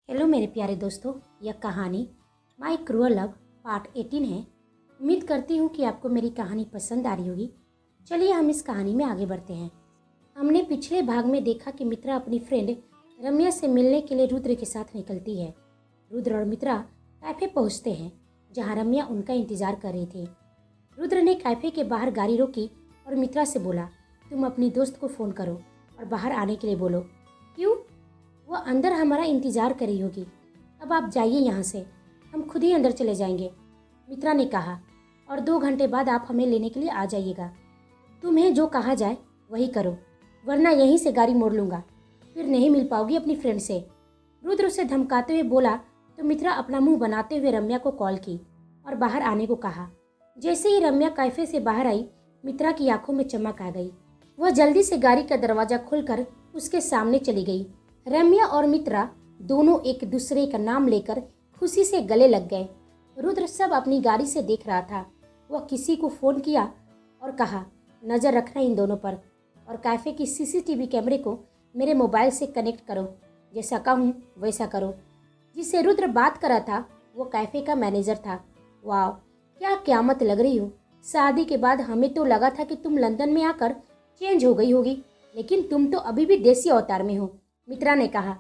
Hello मेरे प्यारे दोस्तों, यह कहानी माई क्रूअल लव पार्ट 18 है। उम्मीद करती हूँ कि आपको मेरी कहानी पसंद आ रही होगी। चलिए हम इस कहानी में आगे बढ़ते हैं। हमने पिछले भाग में देखा कि मित्रा अपनी फ्रेंड रम्या से मिलने के लिए रुद्र के साथ निकलती है। रुद्र और मित्रा कैफे पहुँचते हैं जहाँ रम्या उनका इंतजार कर रही थी। रुद्र ने कैफे के बाहर गाड़ी रोकी और मित्रा से बोला, तुम अपनी दोस्त को फ़ोन करो और बाहर आने के लिए बोलो। क्यों? वो अंदर हमारा इंतजार कर रही होगी। अब आप जाइए यहाँ से, हम खुद ही अंदर चले जाएंगे, मित्रा ने कहा, और 2 घंटे बाद आप हमें लेने के लिए आ जाइएगा। तुम्हें जो कहा जाए वही करो, वरना यहीं से गाड़ी मोड़ लूँगा, फिर नहीं मिल पाओगी अपनी फ्रेंड से। रुद्र उसे धमकाते हुए बोला तो मित्रा अपना मुंह बनाते हुए रम्या को कॉल की और बाहर आने को कहा। जैसे ही रम्या कैफे से बाहर आई, मित्रा की आंखों में चमक आ गई। वह जल्दी से गाड़ी का दरवाज़ा खोलकर उसके सामने चली गई। रम्या और मित्रा दोनों एक दूसरे का नाम लेकर खुशी से गले लग गए। रुद्र सब अपनी गाड़ी से देख रहा था। वह किसी को फ़ोन किया और कहा, नज़र रखना इन दोनों पर, और कैफ़े की सीसीटीवी कैमरे को मेरे मोबाइल से कनेक्ट करो, जैसा कहूँ वैसा करो। जिससे रुद्र बात कर रहा था वो कैफ़े का मैनेजर था। वाह, क्या क़यामत लग रही हो। शादी के बाद हमें तो लगा था कि तुम लंदन में आकर चेंज हो गई होगी, लेकिन तुम तो अभी भी देसी अवतार में हो, मित्रा ने कहा।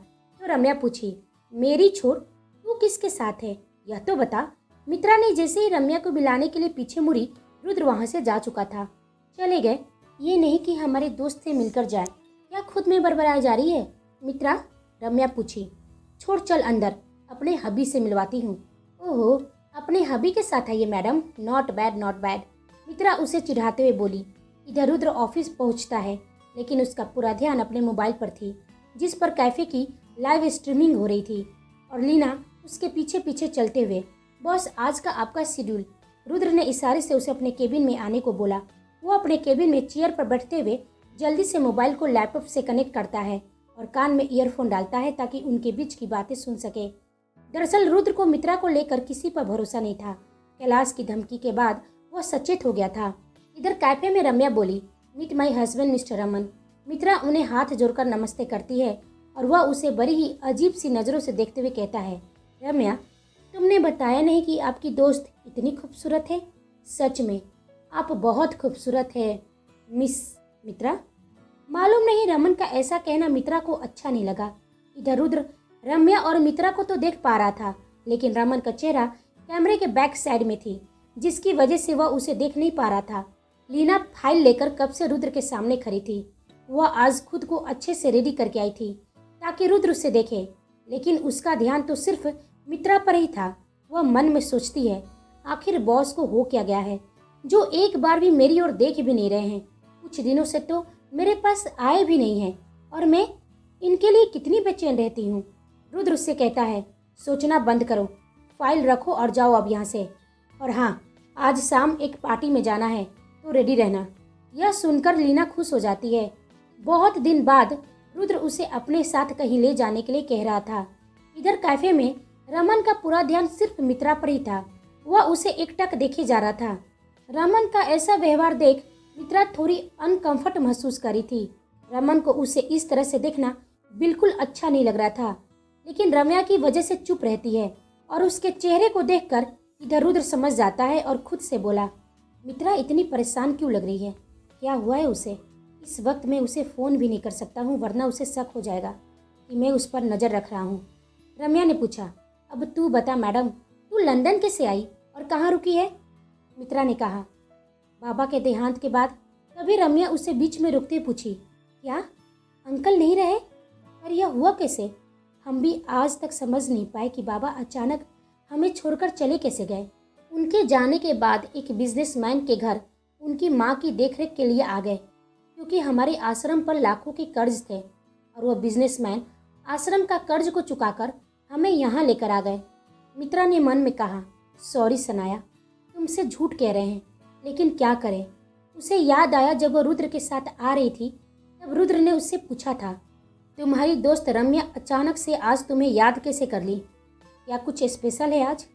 तो रम्या पूछी, मेरी छोड़, तू किसके साथ है यह तो बता। मित्रा ने जैसे ही रम्या को मिलाने के लिए पीछे मुड़ी, रुद्र वहां से जा चुका था। चले गए, ये नहीं कि हमारे दोस्त से मिलकर जाए, क्या खुद में बड़बड़ाई जा रही है मित्रा? रम्या पूछी। छोड़, चल अंदर, अपने हबी से मिलवाती हूँ। ओहो, अपने हबी के साथ आइए madam, not bad not bad, Mitra उसे चिढ़ाते हुए बोली। इधर रुद्र ऑफिस पहुँचता है, लेकिन उसका पूरा ध्यान अपने मोबाइल पर थी, जिस पर कैफे की लाइव स्ट्रीमिंग हो रही थी, और लीना उसके पीछे पीछे चलते हुए। बॉस, आज का आपका शेड्यूल, रुद्र ने इशारे से उसे अपने केबिन में आने को बोला। वो अपने केबिन में चेयर पर बैठते हुए जल्दी से मोबाइल को लैपटॉप से कनेक्ट करता है और कान में ईयरफोन डालता है ताकि उनके बीच की बातें सुन सके। दरअसल रुद्र को मित्रा को लेकर किसी पर भरोसा नहीं था। कैलाश की धमकी के बाद वह सचेत हो गया था। इधर कैफे में रम्या बोली, meet my husband mister Raman. Mitra उन्हें हाथ जोड़कर नमस्ते करती है और वह उसे बड़ी ही अजीब सी नज़रों से देखते हुए कहता है, रम्या, तुमने बताया नहीं कि आपकी दोस्त इतनी खूबसूरत है। सच में आप बहुत खूबसूरत है मिस मित्रा। मालूम नहीं रमन का ऐसा कहना मित्रा को अच्छा नहीं लगा। इधर रुद्र रम्या और मित्रा को तो देख पा रहा था, लेकिन रमन का चेहरा कैमरे के बैक साइड में थी, जिसकी वजह से वह उसे देख नहीं पा रहा था। लीना फाइल लेकर कब से रुद्र के सामने खड़ी थी। वह आज खुद को अच्छे से रेडी करके आई थी ताकि रुद्र उसे देखे, लेकिन उसका ध्यान तो सिर्फ मित्रा पर ही था। वह मन में सोचती है, आखिर बॉस को हो क्या गया है जो एक बार भी मेरी ओर देख भी नहीं रहे हैं। कुछ दिनों से तो मेरे पास आए भी नहीं हैं और मैं इनके लिए कितनी बेचैन रहती हूँ। रुद्र उससे कहता है, सोचना बंद करो, फाइल रखो और जाओ अब यहाँ से। और हाँ, आज शाम एक पार्टी में जाना है तो रेडी रहना। यह सुनकर लीना खुश हो जाती है। बहुत दिन बाद रुद्र उसे अपने साथ कहीं ले जाने के लिए कह रहा था। इधर कैफे में रमन का पूरा ध्यान सिर्फ मित्रा पर ही था। वह उसे एकटक देखे जा रहा था। रमन का ऐसा व्यवहार देख मित्रा थोड़ी अनकंफर्ट महसूस करी थी। रमन को उसे इस तरह से देखना बिल्कुल अच्छा नहीं लग रहा था, लेकिन रम्या की वजह से चुप रहती है और उसके चेहरे को देखकर इधर रुद्र समझ जाता है और खुद से बोला, मित्रा इतनी परेशान क्यों लग रही है, क्या हुआ है उसे? इस वक्त मैं उसे फ़ोन भी नहीं कर सकता हूँ, वरना उसे शक हो जाएगा कि मैं उस पर नज़र रख रहा हूँ। रम्या ने पूछा, अब तू बता मैडम, तू लंदन कैसे आई और कहाँ रुकी है? मित्रा ने कहा, बाबा के देहांत के बाद। तभी रम्या उसे बीच में रुकते पूछी, क्या अंकल नहीं रहे? पर यह हुआ कैसे? हम भी आज तक समझ नहीं पाए कि बाबा अचानक हमें छोड़कर चले कैसे गए। उनके जाने के बाद एक बिजनेसमैन के घर उनकी माँ की देखरेख के लिए आ गए, क्योंकि हमारे आश्रम पर लाखों के कर्ज थे और वह बिजनेसमैन आश्रम का कर्ज को चुकाकर हमें यहाँ लेकर आ गए। मित्रा ने मन में कहा, सॉरी सनाया, तुमसे झूठ कह रहे हैं, लेकिन क्या करें। उसे याद आया जब वह रुद्र के साथ आ रही थी, तब रुद्र ने उससे पूछा था, तुम्हारी दोस्त रम्या अचानक से आज तुम्हें याद कैसे कर ली? क्या कुछ स्पेशल है आज?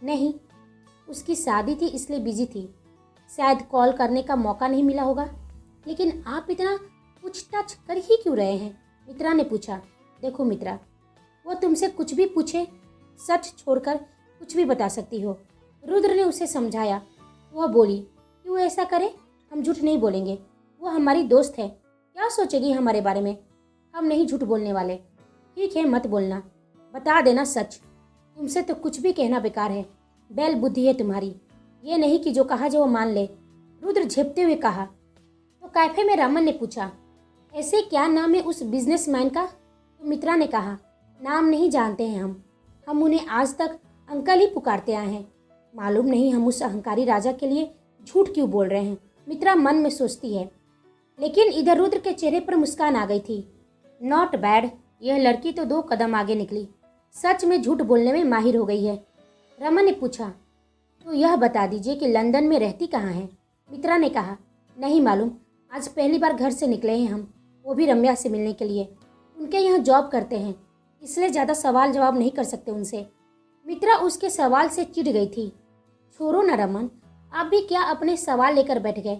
नहीं, उसकी शादी थी इसलिए बिजी थी, शायद कॉल करने का मौका नहीं मिला होगा। लेकिन आप इतना पूछताछ कर ही क्यों रहे हैं? मित्रा ने पूछा। देखो मित्रा, वो तुमसे कुछ भी पूछे सच छोड़कर कुछ भी बता सकती हो। रुद्र ने उसे समझाया। वह बोली, क्यों ऐसा करे? हम झूठ नहीं बोलेंगे, वो हमारी दोस्त है, क्या सोचेगी हमारे बारे में? हम नहीं झूठ बोलने वाले। ठीक है, मत बोलना, बता देना सच। तुमसे तो कुछ भी कहना बेकार है, बैल बुद्धि है तुम्हारी, ये नहीं कि जो कहा जो वो मान ले। रुद्र झेपते हुए कहा। तो कैफे में रमन ने पूछा, ऐसे क्या नाम है उस बिजनेसमैन का? तो मित्रा ने कहा, नाम नहीं जानते हैं हम उन्हें आज तक अंकल ही पुकारते आए हैं। मालूम नहीं हम उस अहंकारी राजा के लिए झूठ क्यों बोल रहे हैं, मित्रा मन में सोचती है। लेकिन इधर रुद्र के चेहरे पर मुस्कान आ गई थी। नॉट बैड, यह लड़की तो 2 कदम आगे निकली, सच में झूठ बोलने में माहिर हो गई है। रमन ने पूछा, तो यह बता दीजिए कि लंदन में रहती कहाँ है? मित्रा ने कहा, नहीं मालूम, आज पहली बार घर से निकले हैं हम, वो भी रम्या से मिलने के लिए। उनके यहाँ जॉब करते हैं, इसलिए ज़्यादा सवाल जवाब नहीं कर सकते उनसे। मित्रा उसके सवाल से चिढ़ गई थी। छोड़ो ना रमन, आप भी क्या अपने सवाल लेकर बैठ गए?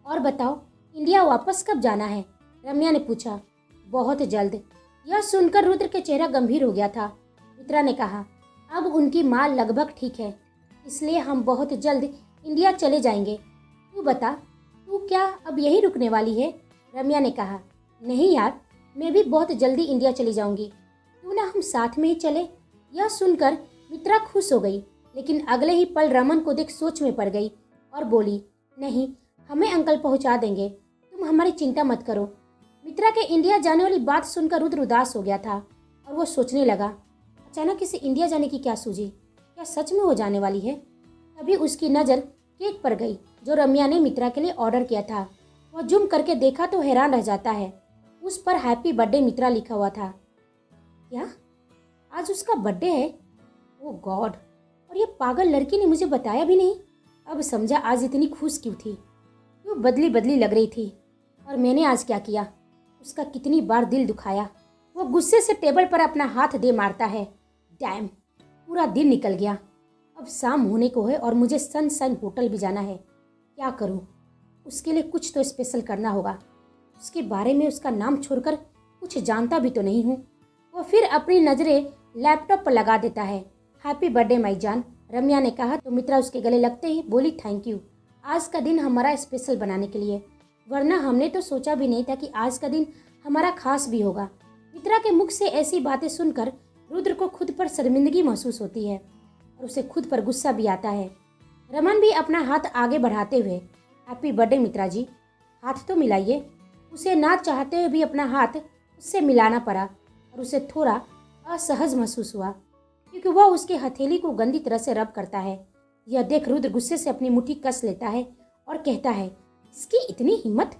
और बताओ, इंडिया वापस कब जाना है? रम्या ने पूछा। बहुत जल्द। यह सुनकर रुद्र के चेहरा गंभीर हो गया था। मित्रा ने कहा, अब उनकी माँ लगभग ठीक है, इसलिए हम बहुत जल्द इंडिया चले जाएंगे। तू बता, तू क्या अब यही रुकने वाली है? रम्या ने कहा, नहीं यार, मैं भी बहुत जल्दी इंडिया चली जाऊंगी, क्यों ना हम साथ में ही चले। यह सुनकर मित्रा खुश हो गई, लेकिन अगले ही पल रमन को देख सोच में पड़ गई और बोली, नहीं, हमें अंकल पहुंचा देंगे, तुम हमारी चिंता मत करो। मित्रा के इंडिया जाने वाली बात सुनकर रुद्र उदास हो गया था और वो सोचने लगा, अचानक इसे इंडिया जाने की क्या सूझी? क्या सच में वो जाने वाली है? तभी उसकी नज़र केक पर गई जो रम्या ने मित्रा के लिए ऑर्डर किया था। वह जूम करके देखा तो हैरान रह जाता है, उस पर हैप्पी बर्थडे मित्रा लिखा हुआ था। क्या आज उसका बर्थडे है? ओ गॉड, और ये पागल लड़की ने मुझे बताया भी नहीं। अब समझा आज इतनी खुश क्यों थी, क्यों बदली बदली लग रही थी। और मैंने आज क्या किया, उसका कितनी बार दिल दुखाया। वो गुस्से से टेबल पर अपना हाथ दे मारता है। डैम, पूरा दिन निकल गया, अब शाम होने को है और मुझे सनशाइन होटल भी जाना है। क्या करूं? उसके लिए कुछ तो स्पेशल करना होगा। उसके बारे में उसका नाम छोड़कर कुछ जानता भी तो नहीं हूँ। वो फिर अपनी नज़रें लैपटॉप पर लगा देता है। हैप्पी बर्थडे माई जान, रम्या ने कहा तो मित्रा उसके गले लगते ही बोली, थैंक यू आज का दिन हमारा स्पेशल बनाने के लिए, वरना हमने तो सोचा भी नहीं था कि आज का दिन हमारा खास भी होगा। मित्रा के मुख से ऐसी बातें सुनकर रुद्र को खुद पर शर्मिंदगी महसूस होती है और उसे खुद पर गुस्सा भी आता है। रमन भी अपना हाथ आगे बढ़ाते हुए, हैप्पी बर्थडे मित्रा जी, हाथ तो मिलाइए। उसे ना चाहते हुए भी अपना हाथ उससे मिलाना पड़ा और उसे थोड़ा असहज महसूस हुआ, क्योंकि वह उसके हथेली को गंदी तरह से रब करता है। यह देख रुद्र गुस्से से अपनी मुट्ठी कस लेता है और कहता है, इसकी इतनी हिम्मत!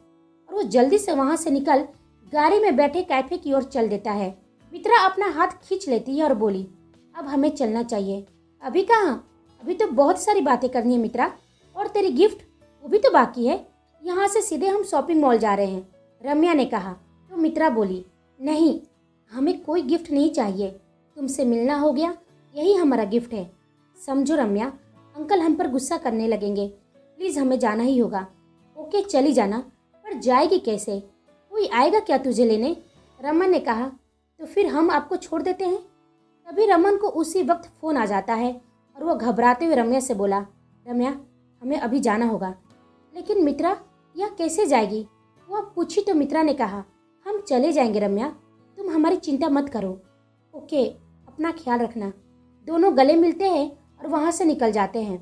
और वो जल्दी से वहां से निकल गाड़ी में बैठे कैफे की ओर चल देता है। मित्रा अपना हाथ खींच लेती है और बोली, अब हमें चलना चाहिए। अभी कहाँ, अभी तो बहुत सारी बातें करनी है मित्रा, और तेरी गिफ्ट वो भी तो बाकी है। यहाँ से सीधे हम शॉपिंग मॉल जा रहे हैं, रम्या ने कहा। तो मित्रा बोली, नहीं, हमें कोई गिफ्ट नहीं चाहिए, तुमसे मिलना हो गया, यही हमारा गिफ्ट है। समझो रम्या, अंकल हम पर गुस्सा करने लगेंगे, प्लीज़ हमें जाना ही होगा। ओके चली जाना, पर जाएगी कैसे? कोई आएगा क्या तुझे लेने? रमन ने कहा। तो फिर हम आपको छोड़ देते हैं। तभी रमन को उसी वक्त फ़ोन आ जाता है और वो घबराते हुए रम्या से बोला, रम्या हमें अभी जाना होगा। लेकिन मित्रा यह कैसे जाएगी? वह पूछी तो मित्रा ने कहा, हम चले जाएंगे रम्या, तुम हमारी चिंता मत करो। ओके, अपना ख्याल रखना। दोनों गले मिलते हैं और वहाँ से निकल जाते हैं।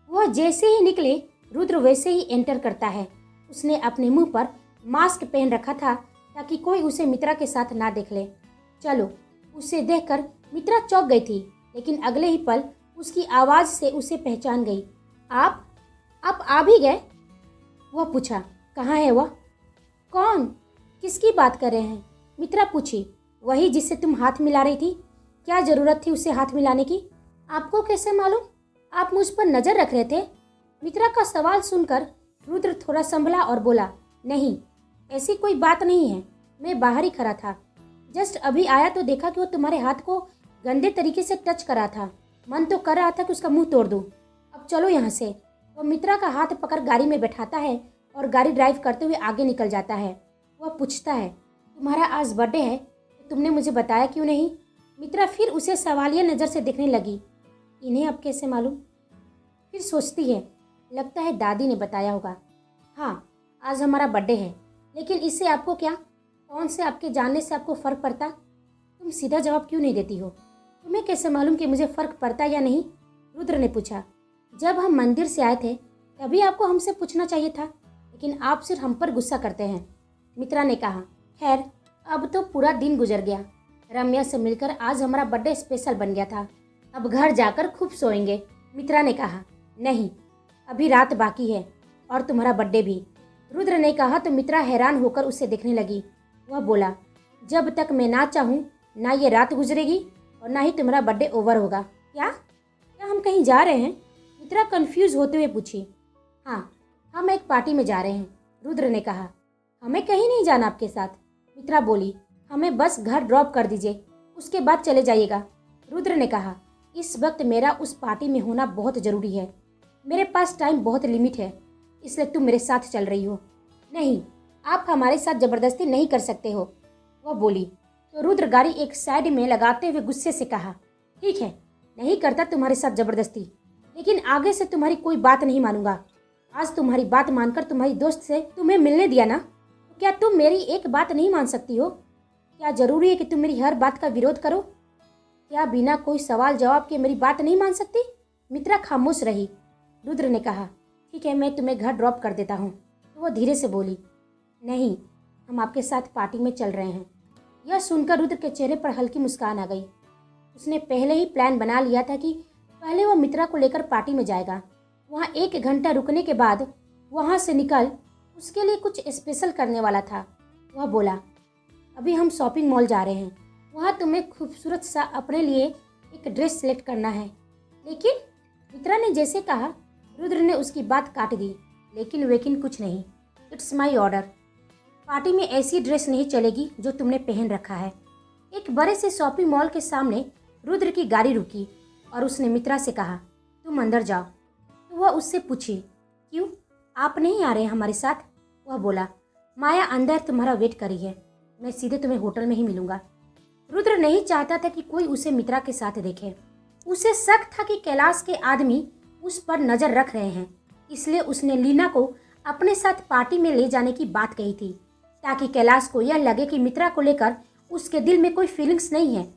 वह जैसे ही निकले रुद्र वैसे ही एंटर करता है। उसने अपने मुंह पर मास्क पहन रखा था ताकि कोई उसे मित्रा के साथ ना देख ले। चलो, उसे देखकर मित्रा चौंक गई थी, लेकिन अगले ही पल उसकी आवाज़ से उसे पहचान गई। आप आ भी गए? वह पूछा। कहाँ है वह? कौन? किसकी बात कर रहे हैं? मित्रा पूछी। वही जिससे तुम हाथ मिला रही थी। क्या ज़रूरत थी उसे हाथ मिलाने की? आपको कैसे मालूम? आप मुझ पर नज़र रख रहे थे? मित्रा का सवाल सुनकर रुद्र थोड़ा संभला और बोला, नहीं, ऐसी कोई बात नहीं है, मैं बाहर ही खड़ा था, जस्ट अभी आया तो देखा कि वो तुम्हारे हाथ को गंदे तरीके से टच करा था। मन तो कर रहा था कि उसका मुंह तोड़ दूं। अब चलो यहाँ से। वो मित्रा का हाथ पकड़ गाड़ी में बैठाता है और गाड़ी ड्राइव करते हुए आगे निकल जाता है। वह पूछता है, तुम्हारा आज बर्थडे है, तो तुमने मुझे बताया क्यों नहीं? मित्रा फिर उसे सवालिया नज़र से देखने लगी। इन्हें अब कैसे मालूम? फिर सोचती है, लगता है दादी ने बताया होगा। हाँ, आज हमारा बर्थडे है, लेकिन इससे आपको क्या? कौन से आपके जानने से आपको फ़र्क पड़ता? तुम सीधा जवाब क्यों नहीं देती हो? तुम्हें कैसे मालूम कि मुझे फ़र्क पड़ता या नहीं? रुद्र ने पूछा। जब हम मंदिर से आए थे तभी आपको हमसे पूछना चाहिए था, लेकिन आप सिर्फ हम पर गुस्सा करते हैं, मित्रा ने कहा। खैर, अब तो पूरा दिन गुजर गया। रम्या से मिलकर आज हमारा बर्थडे स्पेशल बन गया था। अब घर जाकर खूब सोएंगे, मित्रा ने कहा। नहीं, अभी रात बाकी है और तुम्हारा बर्थडे भी, रुद्र ने कहा तो मित्रा हैरान होकर उसे देखने लगी। वह बोला, जब तक मैं ना चाहूँ ना ये रात गुजरेगी और ना ही तुम्हारा बर्थडे ओवर होगा। क्या क्या हम कहीं जा रहे हैं? मित्रा कंफ्यूज होते हुए पूछी। हाँ, हम एक पार्टी में जा रहे हैं, रुद्र ने कहा। हमें कहीं नहीं जाना आपके साथ, मित्रा बोली। हमें बस घर ड्रॉप कर दीजिए, उसके बाद चले जाइएगा, रुद्र ने कहा। इस वक्त मेरा उस पार्टी में होना बहुत ज़रूरी है। मेरे पास टाइम बहुत लिमिट है, इसलिए तुम मेरे साथ चल रही हो। नहीं, आप हमारे साथ ज़बरदस्ती नहीं कर सकते हो, वह बोली। तो रुद्र गाड़ी एक साइड में लगाते हुए गुस्से से कहा, ठीक है, नहीं करता तुम्हारे साथ ज़बरदस्ती, लेकिन आगे से तुम्हारी कोई बात नहीं मानूंगा। आज तुम्हारी बात मानकर तुम्हारी दोस्त से तुम्हें मिलने दिया ना, तो क्या तुम मेरी एक बात नहीं मान सकती हो? क्या ज़रूरी है कि तुम मेरी हर बात का विरोध करो? क्या बिना कोई सवाल जवाब के मेरी बात नहीं मान सकती? मित्रा खामोश रही। रुद्र ने कहा, ठीक है, मैं तुम्हें घर ड्रॉप कर देता हूँ। तो वो धीरे से बोली, नहीं, हम आपके साथ पार्टी में चल रहे हैं। यह सुनकर रुद्र के चेहरे पर हल्की मुस्कान आ गई। उसने पहले ही प्लान बना लिया था कि पहले वह मित्रा को लेकर पार्टी में जाएगा। वहाँ 1 घंटा रुकने के बाद वहाँ से निकल उसके लिए कुछ स्पेशल करने वाला था। वह बोला, अभी हम शॉपिंग मॉल जा रहे हैं, वहाँ तुम्हें खूबसूरत सा अपने लिए एक ड्रेस सेलेक्ट करना है। लेकिन मित्रा ने जैसे कहा, रुद्र ने उसकी बात काट दी। लेकिन कुछ नहीं, इट्स माई ऑर्डर। पार्टी में ऐसी ड्रेस नहीं चलेगी जो तुमने पहन रखा है। एक बड़े से शॉपिंग मॉल के सामने रुद्र की गाड़ी रुकी और उसने मित्रा से कहा, तुम अंदर जाओ। तो वह उससे पूछी, क्यों, आप नहीं आ रहे हमारे साथ? वह बोला, माया अंदर तुम्हारा वेट करी है, मैं सीधे तुम्हें होटल में ही मिलूंगा। रुद्र नहीं चाहता था कि कोई उसे मित्रा के साथ देखे। उसे शक था कि कैलाश के आदमी उस पर नजर रख रहे हैं, इसलिए उसने लीना को अपने साथ पार्टी में ले जाने की बात कही थी, ताकि कैलाश को यह लगे कि मित्रा को लेकर उसके दिल में कोई फीलिंग्स नहीं है।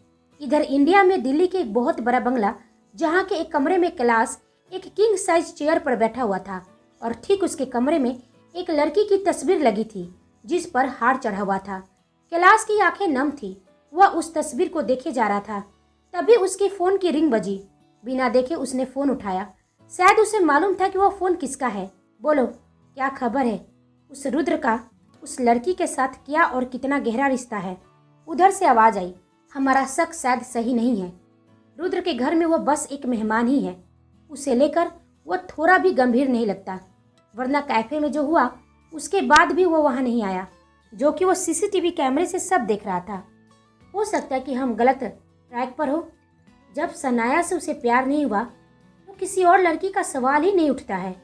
इधर इंडिया में दिल्ली के एक बहुत बड़ा बंगला, जहाँ के एक कमरे में कैलाश एक किंग साइज चेयर पर बैठा हुआ था और ठीक उसके कमरे में एक लड़की की तस्वीर लगी थी जिस पर हार चढ़ा हुआ था। कैलाश की आंखें नम थी, वह उस तस्वीर को देखे जा रहा था। तभी उसके फ़ोन की रिंग बजी। बिना देखे उसने फ़ोन उठाया। शायद उसे मालूम था कि वह फ़ोन किसका है। बोलो, क्या खबर है? उस रुद्र का उस लड़की के साथ क्या और कितना गहरा रिश्ता है? उधर से आवाज़ आई। हमारा शक शायद सही नहीं है। रुद्र के घर में वह बस एक मेहमान ही है। उसे लेकर वह थोड़ा भी गंभीर नहीं लगता, वरना कैफे में जो हुआ उसके बाद भी वह वहाँ नहीं आया, जो कि वो सीसीटीवी कैमरे से सब देख रहा था। हो सकता है कि हम गलत ट्रैक पर हो। जब सनाया से उसे प्यार नहीं हुआ तो किसी और लड़की का सवाल ही नहीं उठता है।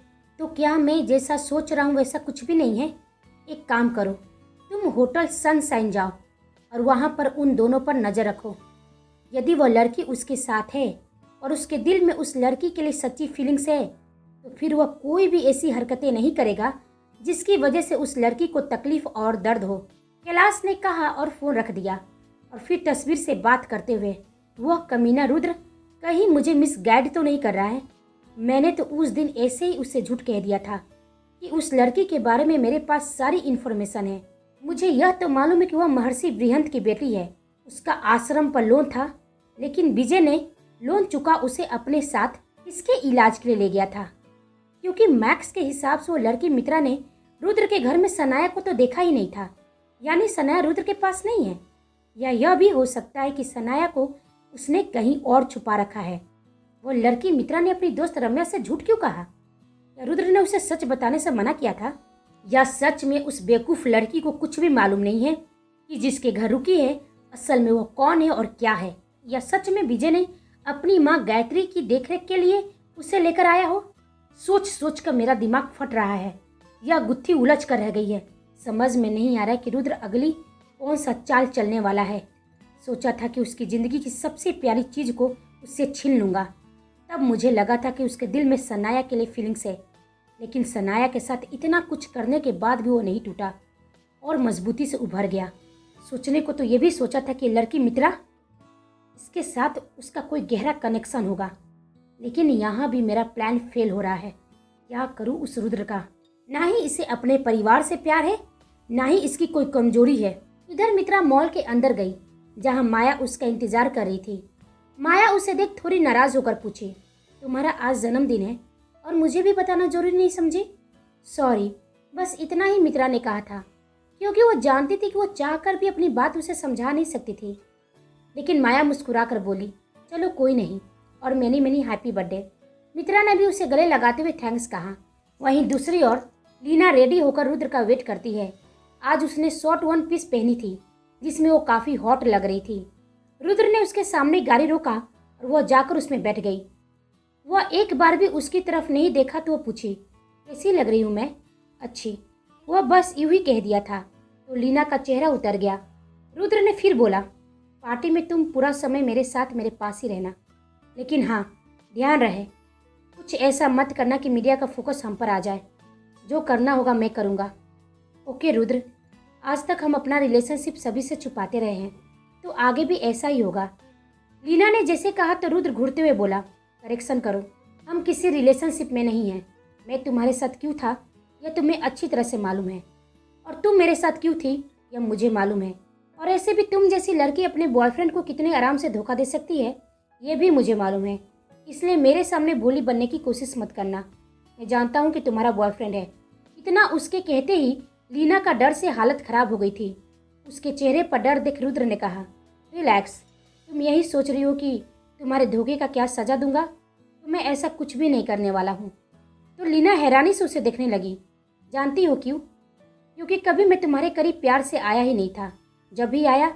तो क्या मैं जैसा सोच रहा हूँ वैसा कुछ भी नहीं है? एक काम करो, तुम होटल सनशाइन जाओ और वहाँ पर उन दोनों पर नज़र रखो। यदि वह लड़की उसके साथ है और उसके दिल में उस लड़की के लिए सच्ची फीलिंग्स है, तो फिर वह कोई भी ऐसी हरकतें नहीं करेगा जिसकी वजह से उस लड़की को तकलीफ और दर्द हो। कैलाश ने कहा और फ़ोन रख दिया और फिर तस्वीर से बात करते हुए, वह कमीना रुद्र कहीं मुझे मिसगाइड तो नहीं कर रहा है? मैंने तो उस दिन ऐसे ही उससे झूठ कह दिया था कि उस लड़की के बारे में मेरे पास सारी इन्फॉर्मेशन है। मुझे यह तो मालूम है कि वह महर्षि बृहंत की बेटी है। उसका आश्रम पर लोन था, लेकिन विजय ने लोन चुका उसे अपने साथ इसके इलाज के लिए ले गया था, क्योंकि मैक्स के हिसाब से वो लड़की मित्रा ने रुद्र के घर में सनाया को तो देखा ही नहीं था। यानी सनाया रुद्र के पास नहीं है, या यह भी हो सकता है कि सनाया को उसने कहीं और छुपा रखा है। वो लड़की मित्रा ने अपनी दोस्त रम्या से झूठ क्यों कहा? या रुद्र ने उसे सच बताने से मना किया था? या सच में उस बेवकूफ़ लड़की को कुछ भी मालूम नहीं है कि जिसके घर रुकी है असल में वो कौन है और क्या है? या सच में विजय ने अपनी माँ गायत्री की देखरेख के लिए उसे लेकर आया हो? सोच सोच कर मेरा दिमाग फट रहा है। यह गुत्थी उलझ कर रह गई है। समझ में नहीं आ रहा है कि रुद्र अगली कौन सा चाल चलने वाला है। सोचा था कि उसकी ज़िंदगी की सबसे प्यारी चीज़ को उससे छीन लूँगा। तब मुझे लगा था कि उसके दिल में सनाया के लिए फीलिंग्स है, लेकिन सनाया के साथ इतना कुछ करने के बाद भी वो नहीं टूटा और मजबूती से उभर गया। सोचने को तो ये भी सोचा था कि लड़की मित्रा, इसके साथ उसका कोई गहरा कनेक्शन होगा, लेकिन यहाँ भी मेरा प्लान फेल हो रहा है। क्या करूँ उस रुद्र का? ना ही इसे अपने परिवार से प्यार है, ना ही इसकी कोई कमजोरी है। इधर मित्रा मॉल के अंदर गई, जहाँ माया उसका इंतजार कर रही थी। माया उसे देख थोड़ी नाराज होकर पूछी, तुम्हारा आज जन्मदिन है और मुझे भी बताना जरूरी नहीं समझी? सॉरी, बस इतना ही मित्रा ने कहा था, क्योंकि वो जानती थी कि वो चाहकर भी अपनी बात उसे समझा नहीं सकती थी। लेकिन माया मुस्कुरा कर बोली, चलो कोई नहीं, और मैनी मैनी हैप्पी बर्थडे। मित्रा ने भी उसे गले लगाते हुए थैंक्स कहा। वहीं दूसरी ओर लीना रेडी होकर रुद्र का वेट करती है। आज उसने शॉर्ट वन पीस पहनी थी, जिसमें वो काफ़ी हॉट लग रही थी। रुद्र ने उसके सामने गाड़ी रोका और वह जाकर उसमें बैठ गई। वह एक बार भी उसकी तरफ नहीं देखा तो वो पूछी, कैसी लग रही हूँ मैं? अच्छी। वह बस यूं ही कह दिया था तो लीना का चेहरा उतर गया। रुद्र ने फिर बोला, पार्टी में तुम पूरा समय मेरे साथ मेरे पास ही रहना, लेकिन हाँ, ध्यान रहे कुछ ऐसा मत करना कि मीडिया का फोकस हम पर आ जाए। जो करना होगा मैं करूँगा। ओके रुद्र, आज तक हम अपना रिलेशनशिप सभी से छुपाते रहे हैं, तो आगे भी ऐसा ही होगा। लीना ने जैसे कहा तो रुद्र घूरते हुए बोला, करेक्शन करो, हम किसी रिलेशनशिप में नहीं हैं। मैं तुम्हारे साथ क्यों था यह तुम्हें अच्छी तरह से मालूम है, और तुम मेरे साथ क्यों थी यह मुझे मालूम है। और ऐसे भी तुम जैसी लड़की अपने बॉयफ्रेंड को कितने आराम से धोखा दे सकती है ये भी मुझे मालूम है। इसलिए मेरे सामने भोली बनने की कोशिश मत करना। मैं जानता हूँ कि तुम्हारा बॉयफ्रेंड है। इतना उसके कहते ही लीना का डर से हालत खराब हो गई थी। उसके चेहरे पर डर देख रुद्र ने कहा, रिलैक्स, तुम यही सोच रही हो कि तुम्हारे धोखे का क्या सजा दूंगा? तो मैं ऐसा कुछ भी नहीं करने वाला हूँ। तो लीना हैरानी से उसे देखने लगी। जानती हो क्यों? क्योंकि कभी मैं तुम्हारे करीब प्यार से आया ही नहीं था। जब भी आया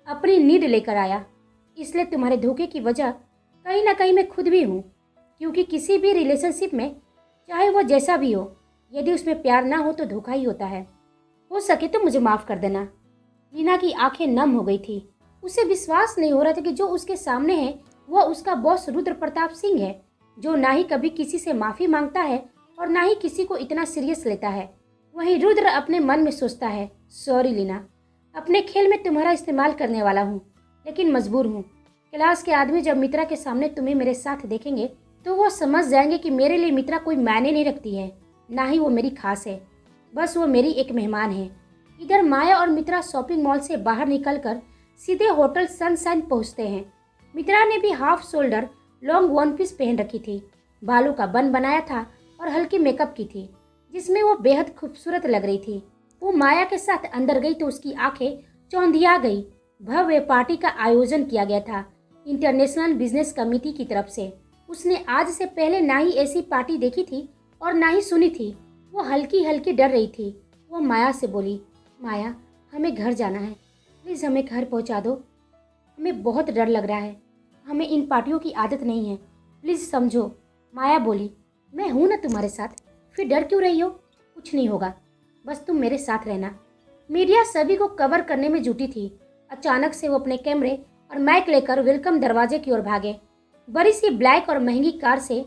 अपनी नीड लेकर आया। इसलिए तुम्हारे धोखे की वजह कहीं ना कहीं मैं खुद भी हूँ। क्योंकि किसी भी रिलेशनशिप में चाहे वो जैसा भी हो, यदि उसमें प्यार ना हो तो धोखा ही होता है। हो सके तो मुझे माफ़ कर देना। लीना की आंखें नम हो गई थी। उसे विश्वास नहीं हो रहा था कि जो उसके सामने है वह उसका बॉस रुद्र प्रताप सिंह है, जो ना ही कभी किसी से माफ़ी मांगता है और ना ही किसी को इतना सीरियस लेता है। वहीं रुद्र अपने मन में सोचता है, सॉरी लीना, अपने खेल में तुम्हारा इस्तेमाल करने वाला हूँ, लेकिन मजबूर हूँ। क्लास के आदमी जब मित्रा के सामने तुम्हें मेरे साथ देखेंगे तो वो समझ जाएंगे कि मेरे लिए मित्रा कोई मायने नहीं रखती है, ना ही वो मेरी खास है। बस वो मेरी एक मेहमान है। इधर माया और मित्रा शॉपिंग मॉल से बाहर निकलकर सीधे होटल सनशाइन पहुंचते हैं। मित्रा ने भी half shoulder long one piece पहन रखी थी, बालों का बन बनाया था और हल्की मेकअप की थी, जिसमें वो बेहद खूबसूरत लग रही थी। वो माया के साथ अंदर गई तो उसकी आंखें चौंधिया गई। भव्य पार्टी का आयोजन किया गया था इंटरनेशनल बिजनेस कमेटी की तरफ से। उसने आज से पहले ना ही ऐसी पार्टी देखी थी और ना ही सुनी थी। वो हल्की हल्की डर रही थी। वो माया से बोली, माया, हमें घर जाना है, प्लीज़ हमें घर पहुंचा दो। हमें बहुत डर लग रहा है, हमें इन पार्टियों की आदत नहीं है, प्लीज़ समझो। माया बोली, मैं हूँ ना तुम्हारे साथ, फिर डर क्यों रही हो? कुछ नहीं होगा, बस तुम मेरे साथ रहना। मीडिया सभी को कवर करने में जुटी थी। अचानक से वो अपने कैमरे और माइक लेकर वेलकम दरवाजे की ओर भागे। बड़ी सी ब्लैक और महंगी कार से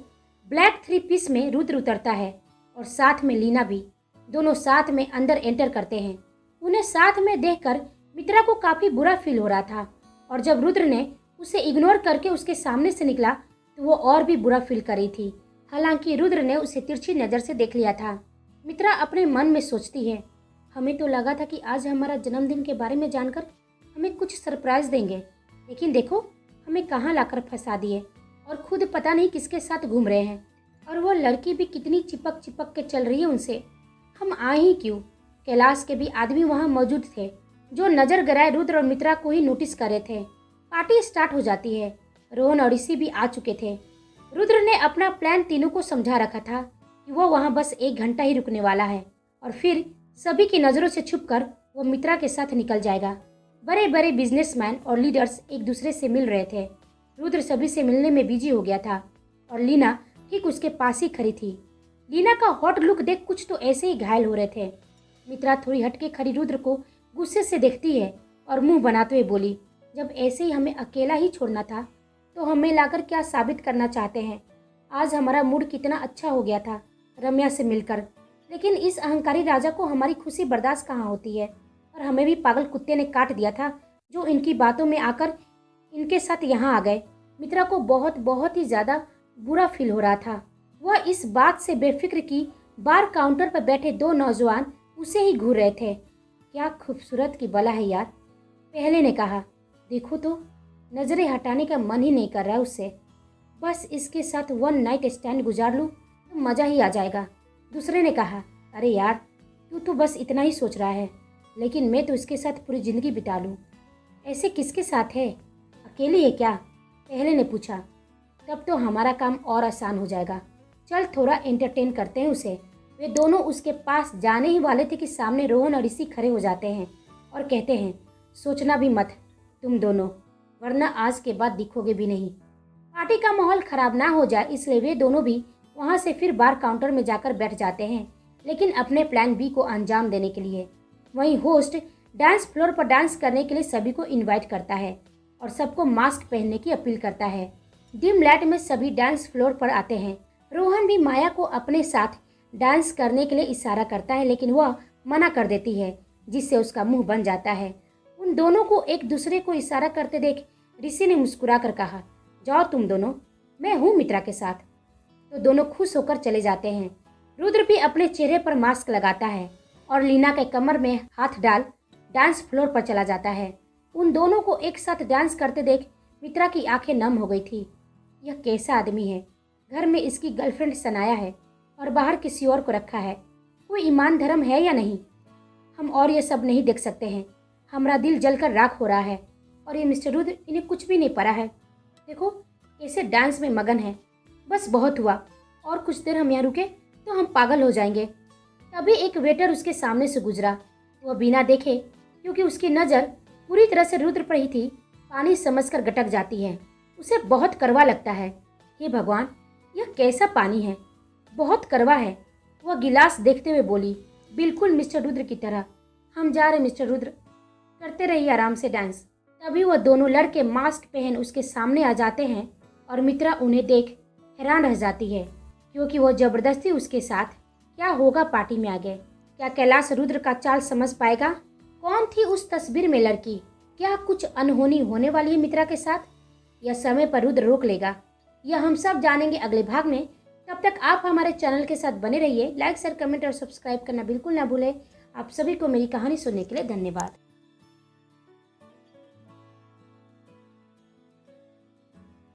ब्लैक 3 पीस में रुद्र उतरता है और साथ में लीना भी। दोनों साथ में अंदर एंटर करते हैं। उन्हें साथ में देखकर मित्रा को काफ़ी बुरा फील हो रहा था, और जब रुद्र ने उसे इग्नोर करके उसके सामने से निकला तो वो और भी बुरा फील कर रही थी। हालांकि रुद्र ने उसे तिरछी नज़र से देख लिया था। मित्रा अपने मन में सोचती है, हमें तो लगा था कि आज हमारा जन्मदिन के बारे में जानकर हमें कुछ सरप्राइज देंगे, लेकिन देखो हमें कहाँ लाकर फंसा दिए और खुद पता नहीं किसके साथ घूम रहे हैं। और वो लड़की भी कितनी चिपक चिपक के चल रही है उनसे। हम आए ही क्यों? कैलाश के भी आदमी वहाँ मौजूद थे, जो नज़र गराए रुद्र और मित्रा को ही नोटिस कर रहे थे। पार्टी स्टार्ट हो जाती है। रोहन और ऋषि भी आ चुके थे। रुद्र ने अपना प्लान तीनों को समझा रखा था कि वो वहाँ बस 1 घंटा ही रुकने वाला है और फिर सभी की नज़रों से छुपकर वो मित्रा के साथ निकल जाएगा। बड़े बड़े बिजनेसमैन और लीडर्स एक दूसरे से मिल रहे थे। रुद्र सभी से मिलने में बिजी हो गया था और लीना ठीक उसके पास ही खड़ी थी। लीना का हॉट लुक देख कुछ तो ऐसे ही घायल हो रहे थे। मित्रा थोड़ी हटके खड़ी रुद्र को गुस्से से देखती है और मुंह बनाते हुए बोली, जब ऐसे ही हमें अकेला ही छोड़ना था तो हमें लाकर क्या साबित करना चाहते हैं। आज हमारा मूड कितना अच्छा हो गया था रम्या से मिलकर, लेकिन इस अहंकारी राजा को हमारी खुशी बर्दाश्त कहाँ होती है। और हमें भी पागल कुत्ते ने काट दिया था जो इनकी बातों में आकर इनके साथ यहाँ आ गए। मित्रा को बहुत बहुत ही ज़्यादा बुरा फील हो रहा था। वह इस बात से बेफिक्र कि बार काउंटर पर बैठे दो नौजवान उसे ही घूर रहे थे। क्या खूबसूरत की बला है यार, पहले ने कहा। देखो तो नज़रें हटाने का मन ही नहीं कर रहा उससे। बस इसके साथ वन नाइट स्टैंड गुजार लूँ तो मज़ा ही आ जाएगा। दूसरे ने कहा, अरे यार तू तो बस इतना ही सोच रहा है, लेकिन मैं तो इसके साथ पूरी ज़िंदगी बिता लूँ। ऐसे किसके साथ है, अकेली है क्या, पहले ने पूछा। तब तो हमारा काम और आसान हो जाएगा। चल थोड़ा एंटरटेन करते हैं उसे। वे दोनों उसके पास जाने ही वाले थे कि सामने रोहन और ऋषि खड़े हो जाते हैं और कहते हैं, सोचना भी मत तुम दोनों, वरना आज के बाद दिखोगे भी नहीं। पार्टी का माहौल खराब ना हो जाए इसलिए वे दोनों भी वहां से फिर बार काउंटर में जाकर बैठ जाते हैं, लेकिन अपने प्लान बी को अंजाम देने के लिए। वहीं होस्ट डांस फ्लोर पर डांस करने के लिए सभी को इनवाइट करता है और सबको मास्क पहनने की अपील करता है। डिम लाइट में सभी डांस फ्लोर पर आते हैं। रोहन भी माया को अपने साथ डांस करने के लिए इशारा करता है, लेकिन वह मना कर देती है, जिससे उसका मुंह बन जाता है। उन दोनों को एक दूसरे को इशारा करते देख ऋषि ने मुस्कुरा कर कहा, जाओ तुम दोनों, मैं हूँ मित्रा के साथ। तो दोनों खुश होकर चले जाते हैं। रुद्र भी अपने चेहरे पर मास्क लगाता है और लीना के कमर में हाथ डाल डांस फ्लोर पर चला जाता है। उन दोनों को एक साथ डांस करते देख मित्रा की आंखें नम हो गई थी। यह कैसा आदमी है, घर में इसकी गर्लफ्रेंड सनाया है और बाहर किसी और को रखा है। कोई ईमान धर्म है या नहीं, हम और ये सब नहीं देख सकते हैं। हमारा दिल जलकर राख हो रहा है और ये मिस्टर रुद्र, इन्हें कुछ भी नहीं पड़ा है। देखो कैसे डांस में मगन है। बस बहुत हुआ, और कुछ देर हम यहाँ रुके तो हम पागल हो जाएंगे। तभी एक वेटर उसके सामने से गुजरा। वह बिना देखे, क्योंकि उसकी नज़र पूरी तरह से रुद्र पर ही थी, पानी समझकर गटक जाती है। उसे बहुत कड़वा लगता है। हे भगवान, यह कैसा पानी है, बहुत कड़वा है। वह गिलास देखते हुए बोली, बिल्कुल मिस्टर रुद्र की तरह। हम जा रहे मिस्टर रुद्र, करते रहिए आराम से डांस। तभी वह दोनों लड़के मास्क पहन उसके सामने आ जाते हैं और मित्रा उन्हें देख हैरान रह जाती है, क्योंकि वह जबरदस्ती उसके साथ। क्या होगा पार्टी में आगे, क्या कैलाश रुद्र का चाल समझ पाएगा? कौन थी उस तस्वीर में लड़की? क्या कुछ अनहोनी होने वाली है मित्रा के साथ? यह समय पर रुद्र रोक लेगा, यह हम सब जानेंगे अगले भाग में। तब तक आप हमारे चैनल के साथ बने रहिए। लाइक शेयर कमेंट और सब्सक्राइब करना बिल्कुल ना भूलें। आप सभी को मेरी कहानी सुनने के लिए धन्यवाद।